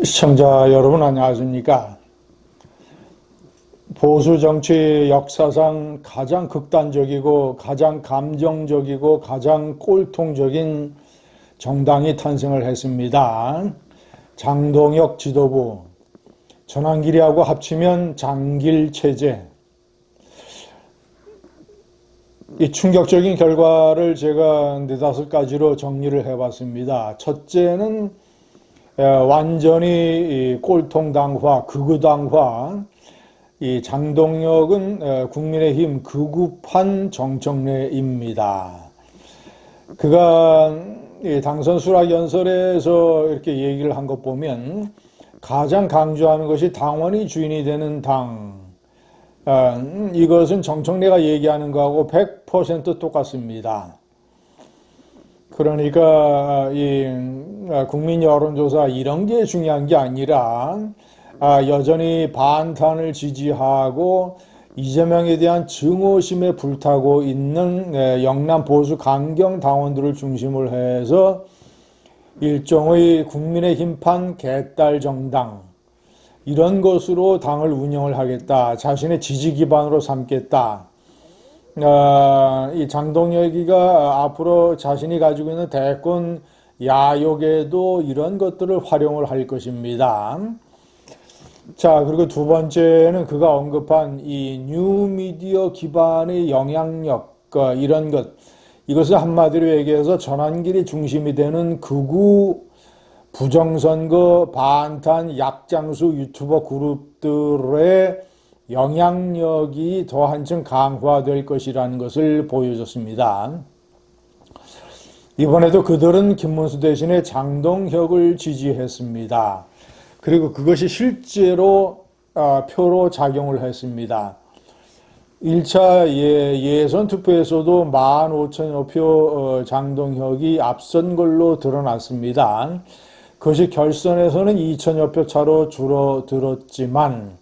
시청자 여러분 안녕하십니까? 보수 정치 역사상 가장 극단적이고 가장 감정적이고 가장 꼴통적인 정당이 탄생을 했습니다. 장동혁 지도부, 전환길이하고 합치면 장길 체제. 이 충격적인 결과를 제가 네다섯 가지로 정리를 해봤습니다. 첫째는 완전히 꼴통당화, 극우당화. 이 장동혁은 국민의힘 극우판 정청래입니다. 그가 당선 수락 연설에서 이렇게 얘기를 한 것 보면 가장 강조하는 것이 당원이 주인이 되는 당. 이것은 정청래가 얘기하는 거하고 100% 똑같습니다. 그러니까 이 국민 여론조사 이런 게 중요한 게 아니라 여전히 반탄을 지지하고 이재명에 대한 증오심에 불타고 있는 영남 보수 강경 당원들을 중심으로 해서 일종의 국민의힘판 개딸 정당 이런 것으로 당을 운영을 하겠다. 자신의 지지 기반으로 삼겠다. 이 장동혁이가 앞으로 자신이 가지고 있는 대권 야욕에도 이런 것들을 활용을 할 것입니다. 자, 그리고 두 번째는 그가 언급한 이 뉴미디어 기반의 영향력, 이런 것. 이것을 한마디로 얘기해서 전환길이 중심이 되는 극우 부정선거 반탄 약장수 유튜버 그룹들의 영향력이 더 한층 강화될 것이라는 것을 보여줬습니다. 이번에도 그들은 김문수 대신에 장동혁을 지지했습니다. 그리고 그것이 실제로 표로 작용을 했습니다. 1차 예선 투표에서도 15,000여 표 장동혁이 앞선 걸로 드러났습니다. 그것이 결선에서는 2,000여 표 차로 줄어들었지만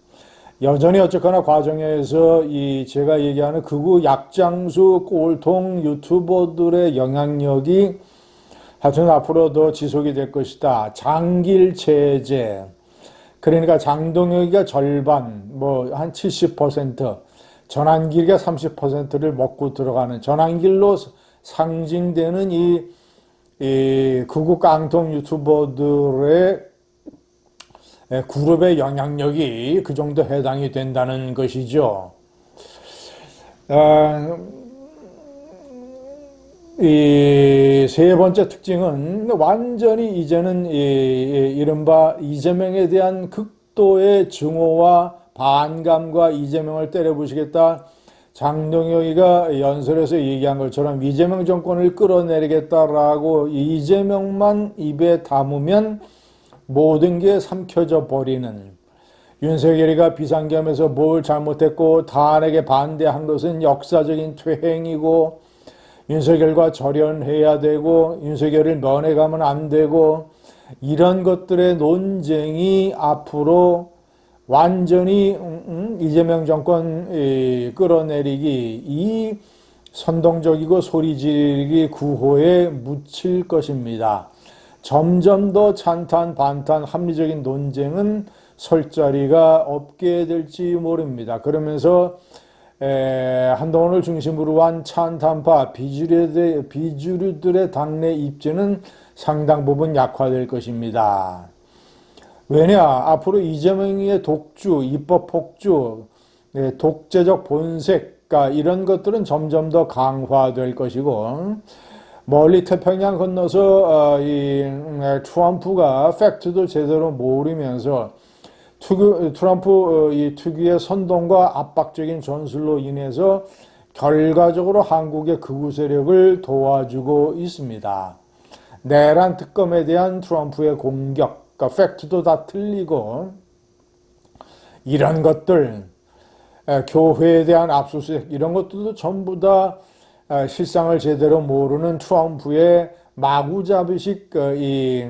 여전히 어쨌거나 과정에서 이 제가 얘기하는 극우 약장수 꼴통 유튜버들의 영향력이 하여튼 앞으로 더 지속이 될 것이다. 장길 체제. 그러니까 장동혁이가 절반, 뭐 한 70%, 전환길이가 30%를 먹고 들어가는 전환길로 상징되는 이 극우 깡통 유튜버들의 그룹의 영향력이 그 정도 해당이 된다는 것이죠. 이 세 번째 특징은 완전히 이제는 이른바 이재명에 대한 극도의 증오와 반감과 이재명을 때려부시겠다. 장동혁이가 연설에서 얘기한 것처럼 이재명 정권을 끌어내리겠다라고 이재명만 입에 담으면 모든 게 삼켜져 버리는, 윤석열이가 비상겸에서 뭘 잘못했고 탄핵에 반대한 것은 역사적인 퇴행이고 윤석열과 절연해야 되고 윤석열을 면회가면 안 되고 이런 것들의 논쟁이 앞으로 완전히 이재명 정권 끌어내리기, 이 선동적이고 소리지르기 구호에 묻힐 것입니다. 점점 더 찬탄, 반탄, 합리적인 논쟁은 설 자리가 없게 될지 모릅니다. 그러면서 한동훈을 중심으로 한 찬탄파 비주류들의 당내 입지는 상당 부분 약화될 것입니다. 왜냐? 앞으로 이재명의 독주, 입법 폭주, 독재적 본색, 이런 것들은 점점 더 강화될 것이고 멀리 태평양 건너서 트럼프가 팩트도 제대로 모르면서 트럼프 이 특유의 선동과 압박적인 전술로 인해서 결과적으로 한국의 극우 세력을 도와주고 있습니다. 내란 특검에 대한 트럼프의 공격, 팩트도 다 틀리고 이런 것들, 교회에 대한 압수수색 이런 것들도 전부 다 실상을 제대로 모르는 트럼프의 마구잡이식 이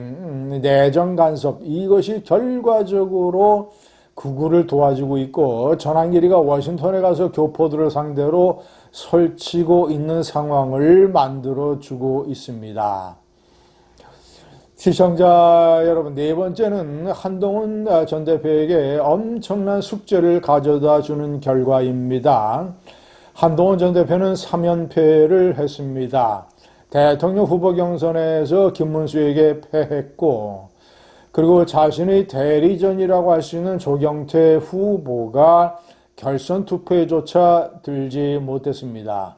내정 간섭, 이것이 결과적으로 극우를 도와주고 있고 전환길이가 워싱턴에 가서 교포들을 상대로 설치고 있는 상황을 만들어주고 있습니다. 시청자 여러분, 네 번째는 한동훈 전 대표에게 엄청난 숙제를 가져다 주는 결과입니다. 한동훈 전 대표는 3연패를 했습니다. 대통령 후보 경선에서 김문수에게 패했고, 그리고 자신의 대리전이라고 할 수 있는 조경태 후보가 결선 투표에조차 들지 못했습니다.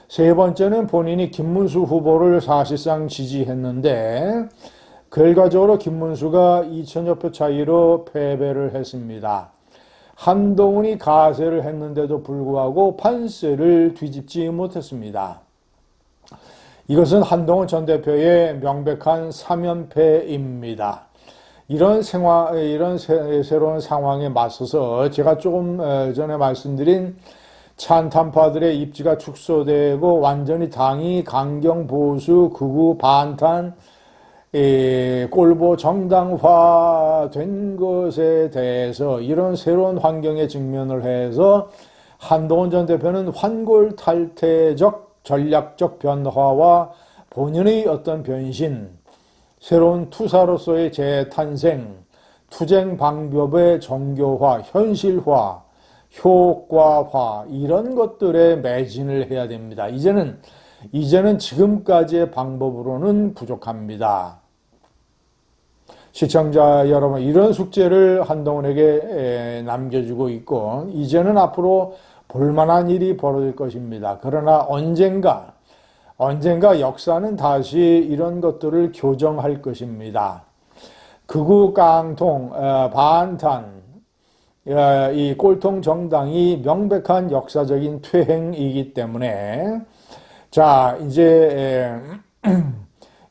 세 번째는 본인이 김문수 후보를 사실상 지지했는데 결과적으로 김문수가 2천여 표 차이로 패배를 했습니다. 한동훈이 가세를 했는데도 불구하고 판세를 뒤집지 못했습니다. 이것은 한동훈 전 대표의 명백한 3연패입니다. 이런 새로운 상황에 맞서서 제가 조금 전에 말씀드린 찬탄파들의 입지가 축소되고 완전히 당이 강경 보수 극우 반탄 꼴보 정당화된 것에 대해서 이런 새로운 환경에 직면을 해서 한동훈 전 대표는 환골탈태적 전략적 변화와 본인의 어떤 변신, 새로운 투사로서의 재탄생, 투쟁 방법의 정교화, 현실화, 효과화 이런 것들에 매진을 해야 됩니다. 이제는 지금까지의 방법으로는 부족합니다. 시청자 여러분, 이런 숙제를 한동훈에게 남겨주고 있고 이제는 앞으로 볼만한 일이 벌어질 것입니다. 그러나 언젠가 역사는 다시 이런 것들을 교정할 것입니다. 극우 깡통 반탄 이 꼴통 정당이 명백한 역사적인 퇴행이기 때문에 자 이제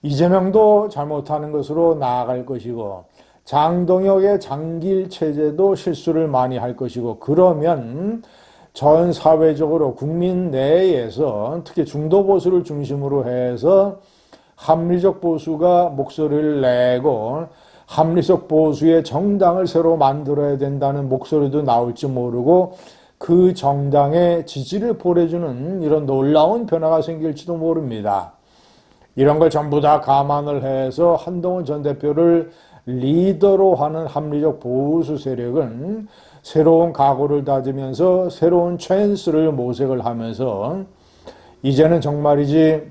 이재명도 잘못하는 것으로 나아갈 것이고 장동혁의 장길 체제도 실수를 많이 할 것이고 그러면 전 사회적으로 국민 내에서 특히 중도 보수를 중심으로 해서 합리적 보수가 목소리를 내고 합리적 보수의 정당을 새로 만들어야 된다는 목소리도 나올지 모르고 그 정당의 지지를 보내주는 이런 놀라운 변화가 생길지도 모릅니다. 이런 걸 전부 다 감안을 해서 한동훈 전 대표를 리더로 하는 합리적 보수 세력은 새로운 각오를 다지면서 새로운 찬스를 모색을 하면서 이제는 정말이지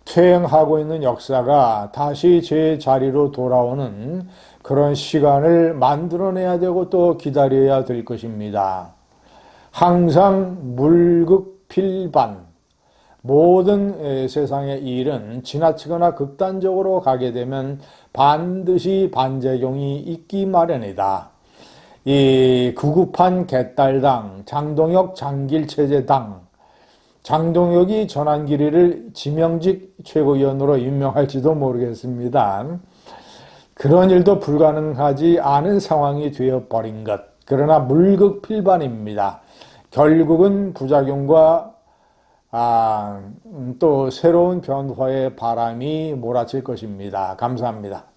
퇴행하고 있는 역사가 다시 제 자리로 돌아오는 그런 시간을 만들어내야 되고 또 기다려야 될 것입니다. 항상 물극필반 모든 세상의 일은 지나치거나 극단적으로 가게 되면 반드시 반작용이 있기 마련이다. 이 구급한 개딸당, 장동혁 장길체제당, 장동혁이 전환기리를 지명직 최고위원으로 임명할지도 모르겠습니다. 그런 일도 불가능하지 않은 상황이 되어버린 것. 그러나 물극필반입니다. 결국은 부작용과 또 새로운 변화의 바람이 몰아칠 것입니다. 감사합니다.